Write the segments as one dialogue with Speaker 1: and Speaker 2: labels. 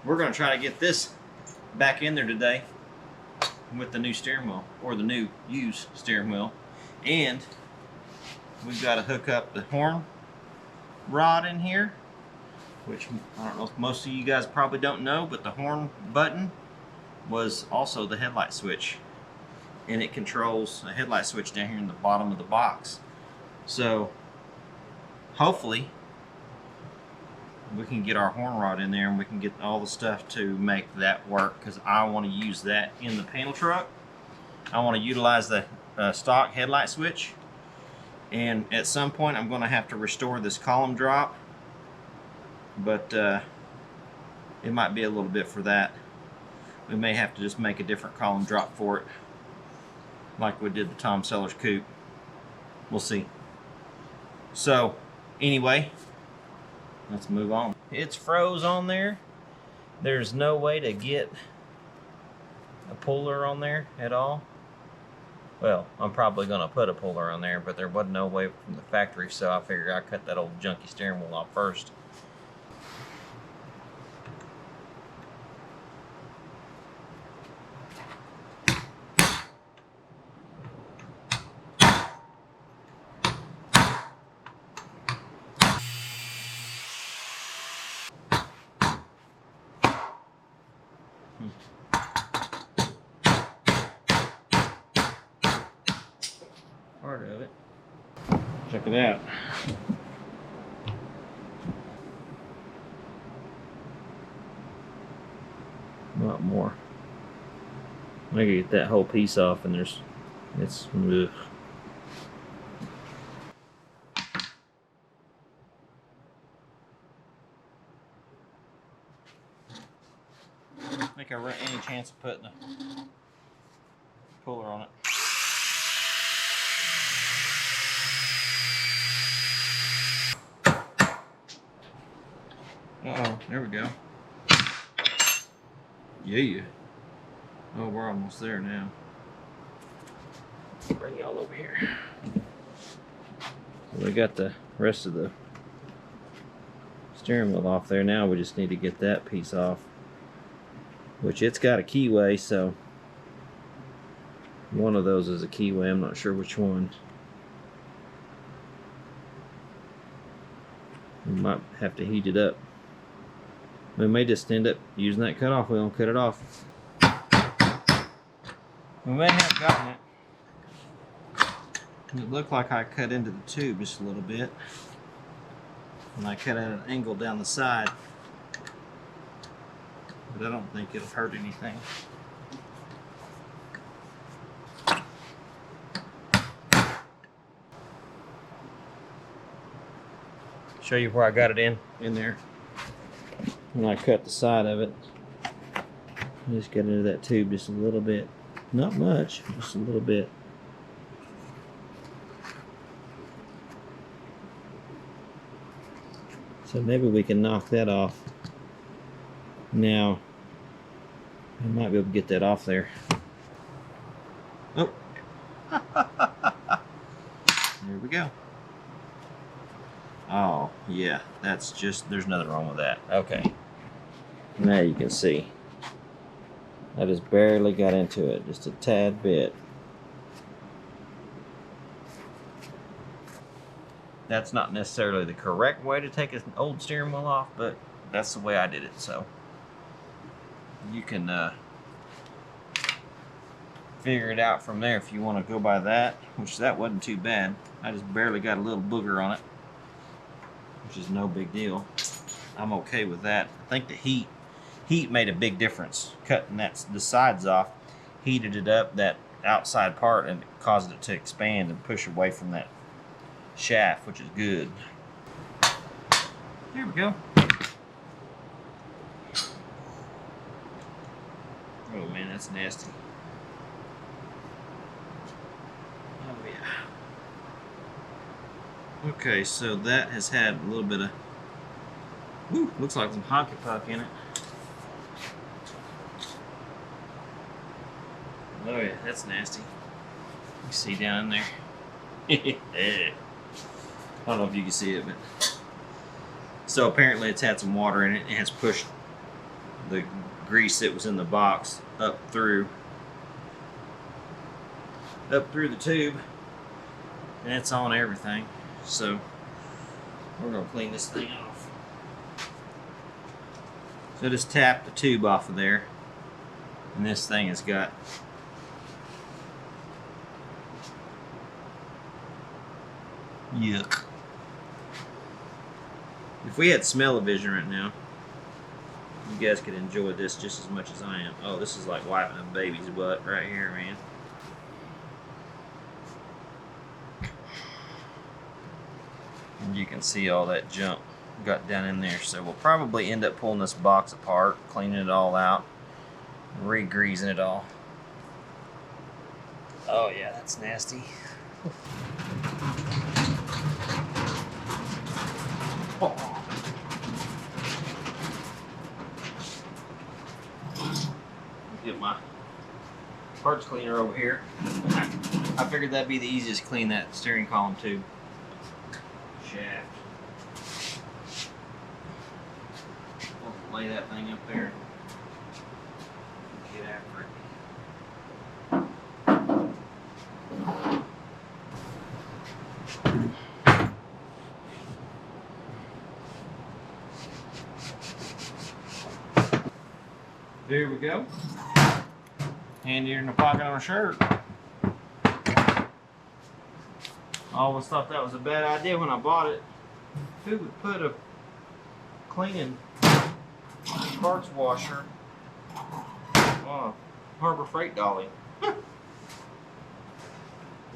Speaker 1: we're going to try to get this back in there today with the new steering wheel, or the new used steering wheel. And we've got to hook up the horn rod in here, which I don't know if most of you guys probably don't know, but the horn button was also the headlight switch, and it controls a headlight switch down here in the bottom of the box. So hopefully we can get our horn rod in there and we can get all the stuff to make that work, because I want to use that in the panel truck. I want to utilize the stock headlight switch, and at some point I'm going to have to restore this column drop, but it might be a little bit for that. We may have to just make a different column drop for it, like we did the Tom Sellers coupe. We'll see. So anyway, let's move on. It's froze on there. There's no way to get a puller on there at all. Well, I'm probably going to put a puller on there, but there wasn't no way from the factory, so I figured I'd cut that old junky steering wheel off first. Part of it. Check it out. A lot more. I can get that whole piece off, and it's ugh. I think I run any chance of putting a puller on it. Uh-oh, there we go. Yeah. Oh, we're almost there now. Bring y'all over here. So we got the rest of the steering wheel off there. Now we just need to get that piece off, which it's got a keyway, so one of those is a keyway. I'm not sure which one. We might have to heat it up. We may just end up using that cutoff wheel and cut it off. We may have gotten it. It looked like I cut into the tube just a little bit, and I cut at an angle down the side, but I don't think it'll hurt anything. Show you where I got it in there. When I cut the side of it, I just got into that tube just a little bit. Not much, just a little bit. So maybe we can knock that off. Now, I might be able to get that off there. Oh. There we go. Oh, yeah, that's just, there's nothing wrong with that. Okay. Now you can see. I just barely got into it, just a tad bit. That's not necessarily the correct way to take an old steering wheel off, but that's the way I did it, so you can figure it out from there if you want to go by that, which that wasn't too bad. I just barely got a little booger on it, which is no big deal. I'm okay with that. I think the heat made a big difference. Cutting the sides off heated it up, that outside part, and it caused it to expand and push away from that shaft, which is good. There we go. Oh man, that's nasty. Oh yeah. Okay, so that has had a little bit of, whew, looks like some hockey puck in it. Oh yeah, that's nasty. You can see down in there. I don't know if you can see it, but so apparently it's had some water in it and has pushed the grease that was in the box up through the tube, and it's on everything. So we're gonna clean this thing off. So just tap the tube off of there, and this thing has got yuck. If we had smell-o-vision right now, you guys could enjoy this just as much as I am. Oh, this is like wiping a baby's butt right here, man. And you can see all that junk got down in there. So we'll probably end up pulling this box apart, cleaning it all out, re-greasing it all. Oh yeah, that's nasty. Oh. Get my parts cleaner over here. I figured that'd be the easiest to clean that steering column tube shaft. We'll lay that thing up there. Get after it. There we go. Handier than a pocket on a shirt. I always thought that was a bad idea when I bought it. Who would put a cleaning parts washer on a Harbor Freight dolly?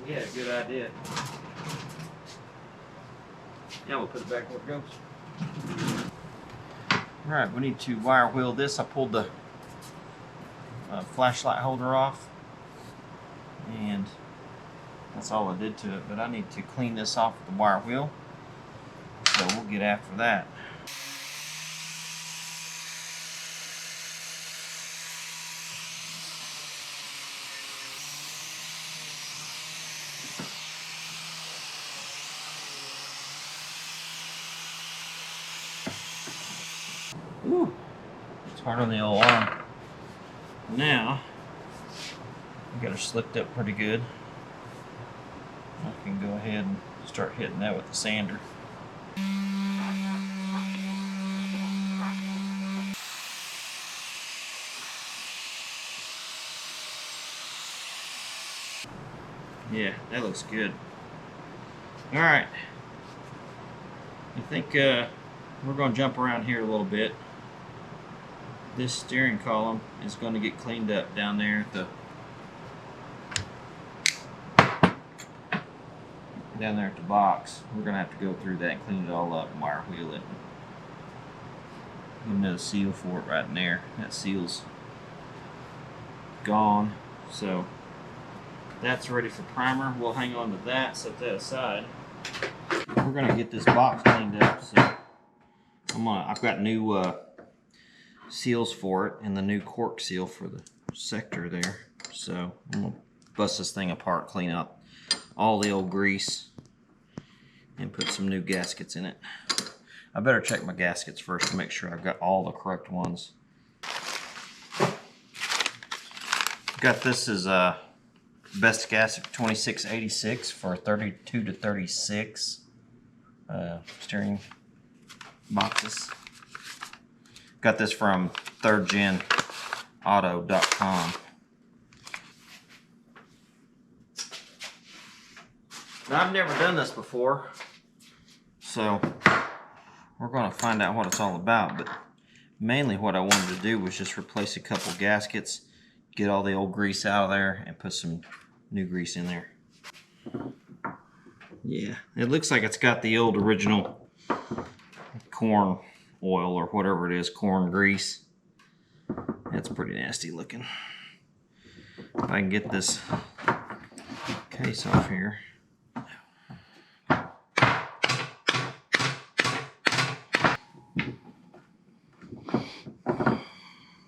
Speaker 1: Yeah, good idea. Yeah, we'll put it back where it goes. Alright, we need to wire wheel this. I pulled the flashlight holder off, and that's all I did to it, but I need to clean this off with the wire wheel, so we'll get after that. Ooh, it's hard on the old arm. Now, I got her slicked up pretty good. I can go ahead and start hitting that with the sander. Yeah, that looks good. Alright. I think we're going to jump around here a little bit. This steering column is going to get cleaned up down there at the box. We're going to have to go through that and clean it all up and wire wheel it. Give another seal for it right in there. That seal's gone, so that's ready for primer. We'll hang on to that, set that aside. We're going to get this box cleaned up. So I've got new seals for it and the new cork seal for the sector there. So I'm going to bust this thing apart, clean out all the old grease, and put some new gaskets in it. I better check my gaskets first to make sure I've got all the correct ones. Got this as Best Gasket 2686 for 32 to 36 steering boxes. Got this from thirdgenauto.com. Now, I've never done this before, so we're going to find out what it's all about. But mainly what I wanted to do was just replace a couple gaskets, get all the old grease out of there, and put some new grease in there. Yeah, it looks like it's got the old original corn oil or whatever it is, corn grease. That's pretty nasty looking. If I can get this case off here.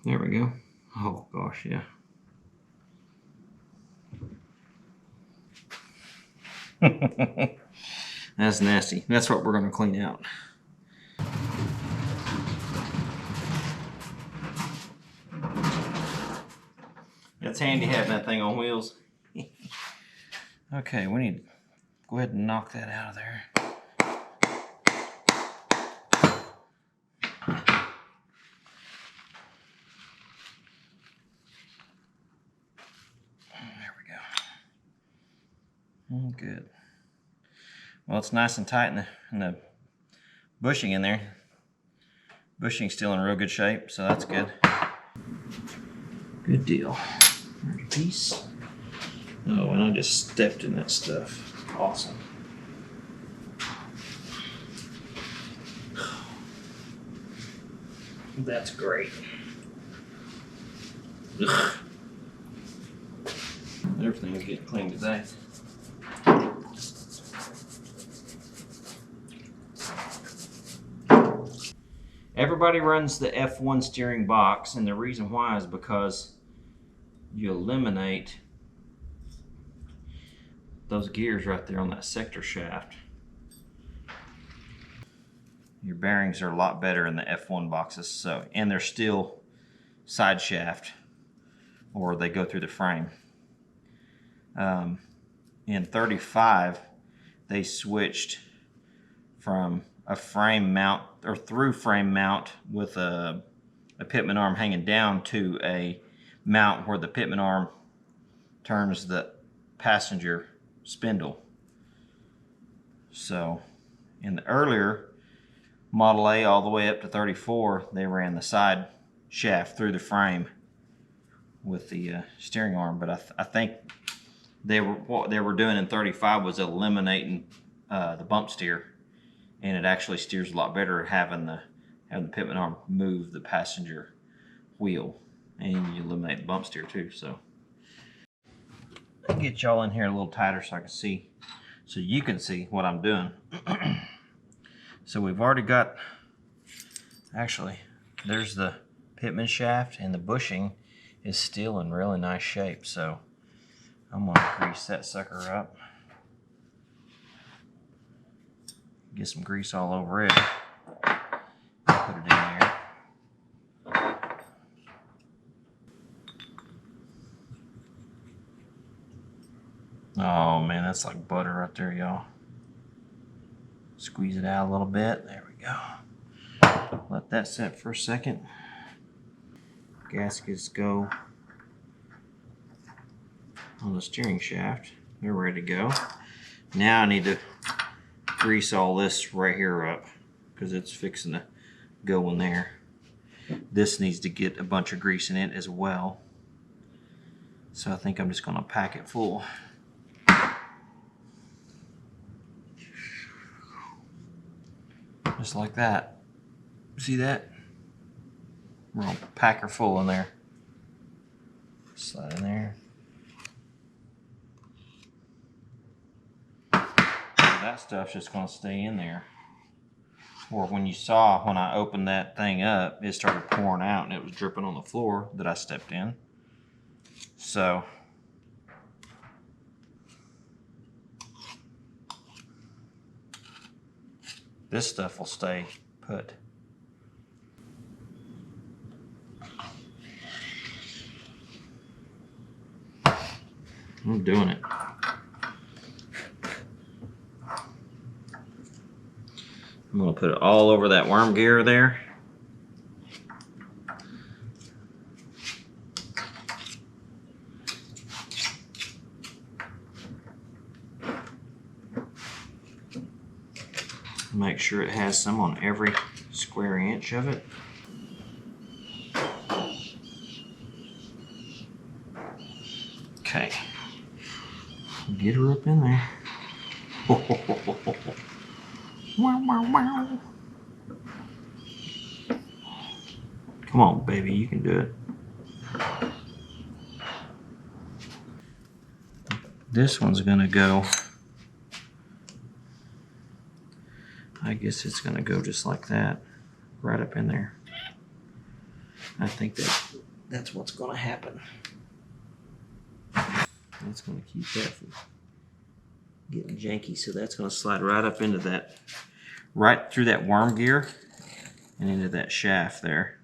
Speaker 1: There we go. Oh gosh, yeah. That's nasty. That's what we're going to clean out. That's handy having that thing on wheels. Okay, we need to go ahead and knock that out of there. There we go. Good. Well, it's nice and tight in the bushing in there. Bushing's still in real good shape, so that's good. Good deal. There's a piece. Oh, and I just stepped in that stuff. Awesome. That's great. Ugh. Everything will get clean today. Everybody runs the F1 steering box, and the reason why is because you eliminate those gears right there on that sector shaft. Your bearings are a lot better in the F1 boxes, so, and they're still side shaft, or they go through the frame. In 35, they switched from a frame mount, or through frame mount with a pitman arm hanging down, to a mount where the pitman arm turns the passenger spindle. So in the earlier Model A all the way up to 34, they ran the side shaft through the frame with the steering arm. But I think what they were doing in 35 was eliminating the bump steer, and it actually steers a lot better having the pitman arm move the passenger wheel, and you eliminate the bump steer too. So I'll get y'all in here a little tighter so I can see, so you can see what I'm doing. So we've already got, actually, there's the pitman shaft, and the bushing is still in really nice shape. So I'm gonna grease that sucker up. Get some grease all over it. Put it in there. Oh man, that's like butter right there, y'all. Squeeze it out a little bit. There we go. Let that set for a second. Gaskets go on the steering shaft. They're ready to go. Now I need to grease all this right here up, because it's fixing to go in there. This needs to get a bunch of grease in it as well. So I think I'm just going to pack it full. Just like that. See that? We're going to pack her full in there. Slide in there. That stuff's just going to stay in there. Or when you saw, when I opened that thing up, it started pouring out and it was dripping on the floor that I stepped in. So this stuff will stay put. I'm doing it. I'm going to put it all over that worm gear there. Make sure it has some on every square inch of it. Okay. Get her up in there. Wow, wow, wow. Come on, baby, you can do it. This one's gonna go, I guess it's gonna go just like that, right up in there. I think that's what's gonna happen. That's gonna keep that from getting janky, so that's gonna slide right up into that, right through that worm gear and into that shaft there.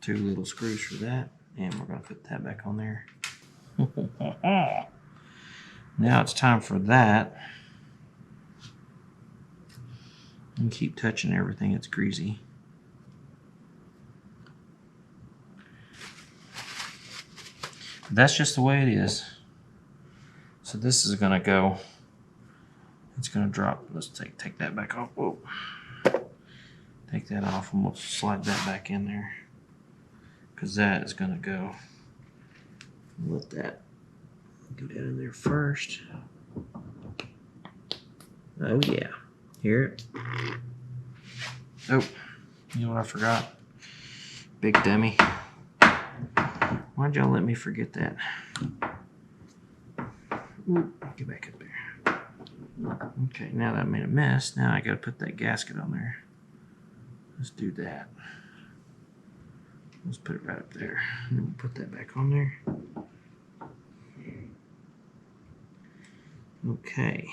Speaker 1: 2 little screws for that, and we're going to put that back on there. Now it's time for that. And keep touching everything, it's greasy. That's just the way it is. So this is gonna go, it's gonna drop. Let's take that back off. Whoa. Take that off and we'll slide that back in there. Because that is gonna go. Let that go down in there first. Oh yeah. Hear it? Oh, you know what I forgot? Big dummy. Why'd y'all let me forget that? Ooh, get back up there. Okay, now that I made a mess, now I gotta put that gasket on there. Let's do that. Let's put it right up there. And then we'll put that back on there. Okay.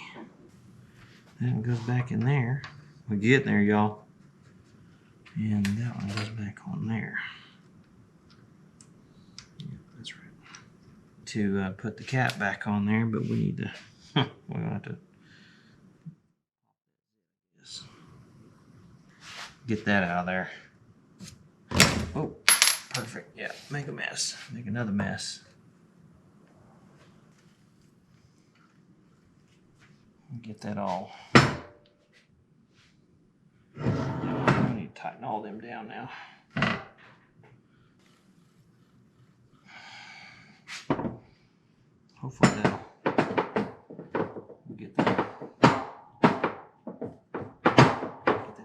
Speaker 1: That one goes back in there. We get there, y'all. And that one goes back on there. Yeah, that's right. To put the cap back on there, but we need to, we're gonna have to get that out of there. Oh, perfect. Yeah, make a mess. Make another mess. Get that all. I need to tighten all them down now. Hopefully that'll get that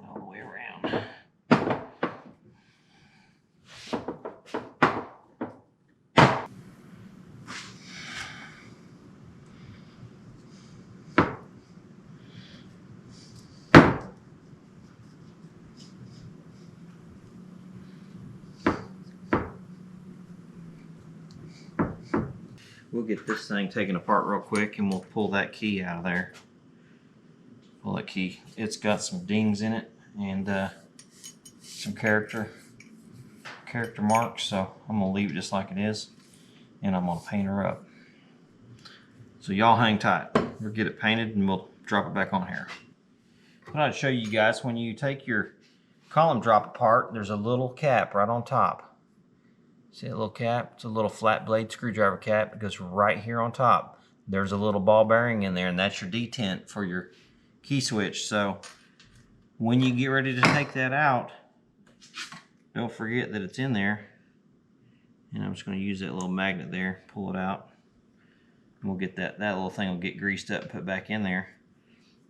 Speaker 1: all the way around. We'll get this thing taken apart real quick and we'll pull that key out of there. Pull that key. It's got some dings in it and some character marks, so I'm gonna leave it just like it is and I'm gonna paint her up. So y'all hang tight. We'll get it painted and we'll drop it back on here. I thought I'd show you guys, when you take your column drop apart, there's a little cap right on top. See that little cap? It's a little flat blade screwdriver cap. It goes right here on top. There's a little ball bearing in there, and that's your detent for your key switch. So when you get ready to take that out, don't forget that it's in there. And I'm just going to use that little magnet there, pull it out. And we'll get that little thing will get greased up and put back in there.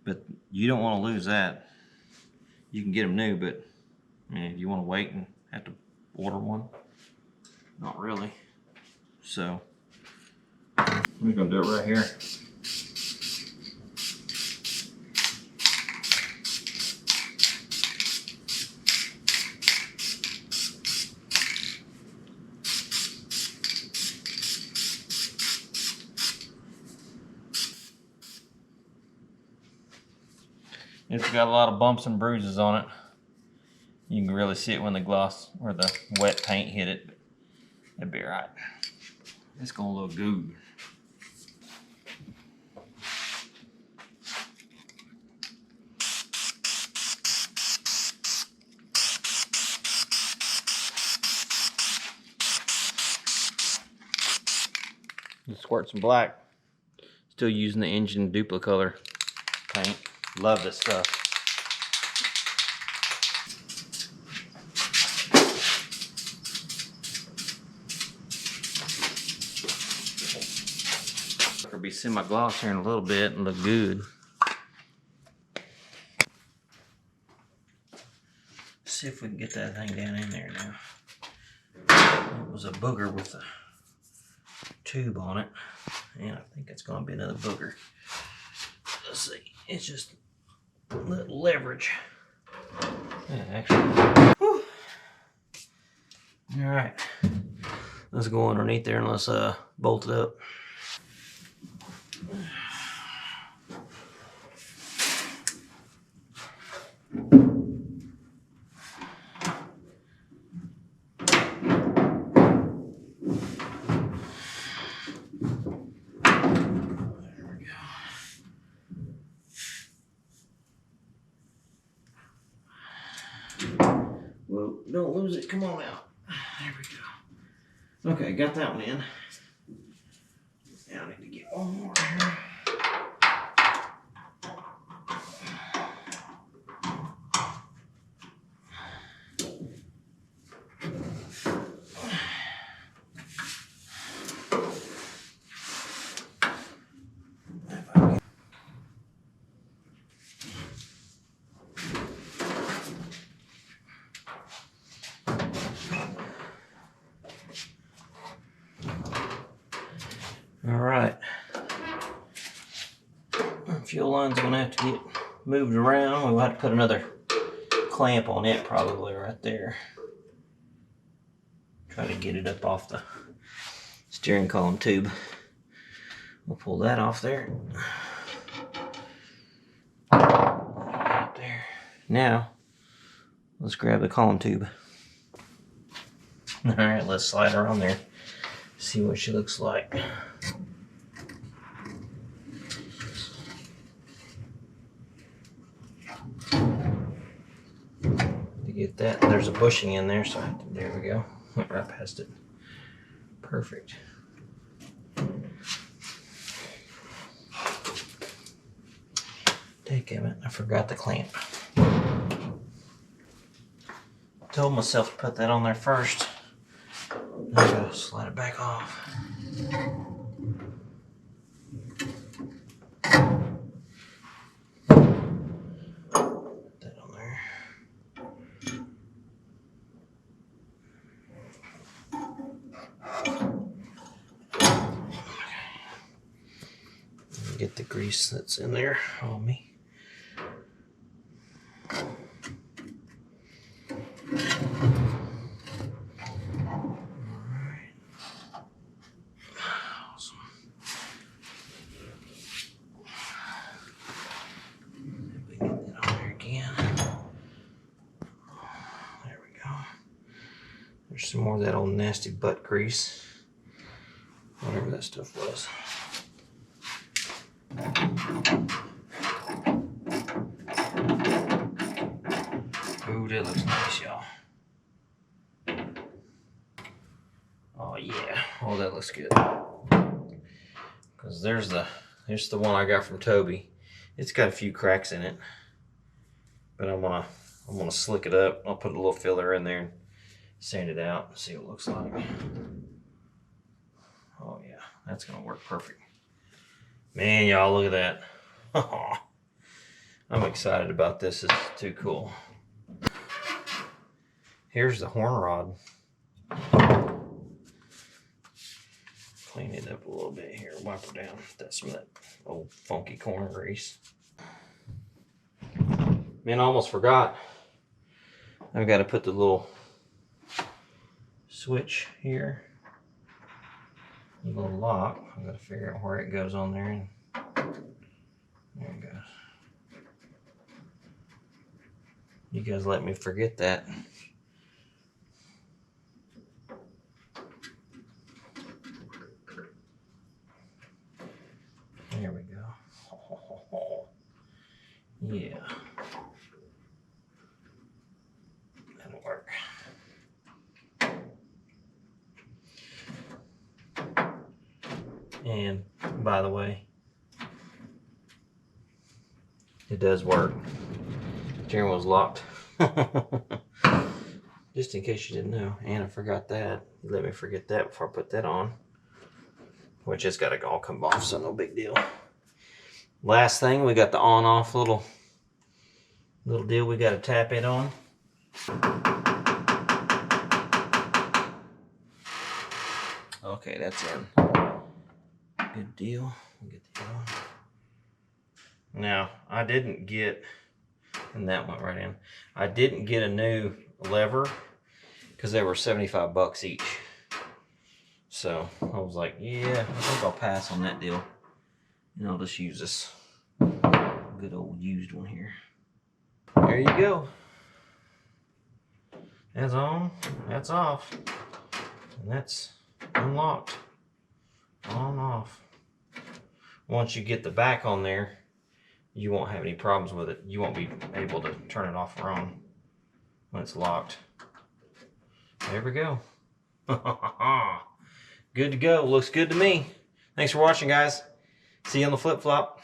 Speaker 1: But you don't want to lose that. You can get them new, but if you want to wait and have to order one, not really. So we're gonna do it right here. It's got a lot of bumps and bruises on it. You can really see it when the gloss or the wet paint hit it. It'll be alright. It's gonna look good. Just squirt some black. Still using the Engine Dupllicolor paint. Love this stuff. It'll be semi-gloss here in a little bit and look good. See if we can get that thing down in there now. It was a booger with a tube on it, and I think it's going to be another booger. Let's see. It's just a little leverage. Yeah, actually. Whew. All right. Let's go underneath there and let's bolt it up. don't lose it. Come on out. There we go. Okay, got that one in. Now I need to get one more here. All right. Fuel line's gonna have to get moved around. We'll have to put another clamp on it probably right there. Try to get it up off the steering column tube. We'll pull that off there. Right there. Now, let's grab the column tube. All right, let's slide her on there. See what she looks like. To get that, there's a bushing in there, so there we go. Went right past it. Perfect. Dadgummit, I forgot the clamp. Told myself to put that on there first. I gotta slide it back off. Put that on there. Get the grease that's in there on me. There's some more of that old nasty butt grease, whatever that stuff was. Ooh, that looks nice, y'all. Oh yeah, oh that looks good. Cause there's the one I got from Toby. It's got a few cracks in it, but I'm gonna slick it up. I'll put a little filler in there and sand it out and see what it looks like. Oh yeah, that's gonna work perfect. Man, y'all, look at that. I'm excited about this. It's too cool. Here's the horn rod. Clean it up a little bit here. Wipe her down. That's some of that old funky corn grease. Man, I almost forgot. I've got to put the little switch here. A little lock. I've got to figure out where it goes on there. And there it goes. You guys let me forget that. There we go. Yeah. That'll work. And by the way, it does work. Steering wheel's locked. Just in case you didn't know. And I forgot that. You let me forget that before I put that on. Which it's got to all come off, so no big deal. Last thing, we got the on-off little deal we got to tap it on. Okay, that's in. Good deal. We'll get the other one. Now, I didn't get, and that went right in. I didn't get a new lever because they were 75 bucks each. So I was like, yeah, I think I'll pass on that deal. And I'll just use this good old used one here. There you go. That's on, that's off, and that's unlocked. On, off. Once you get the back on there, you won't have any problems with it. You won't be able to turn it off or on when it's locked. There we go. Good to go. Looks good to me. Thanks for watching, guys. See you on the flip-flop.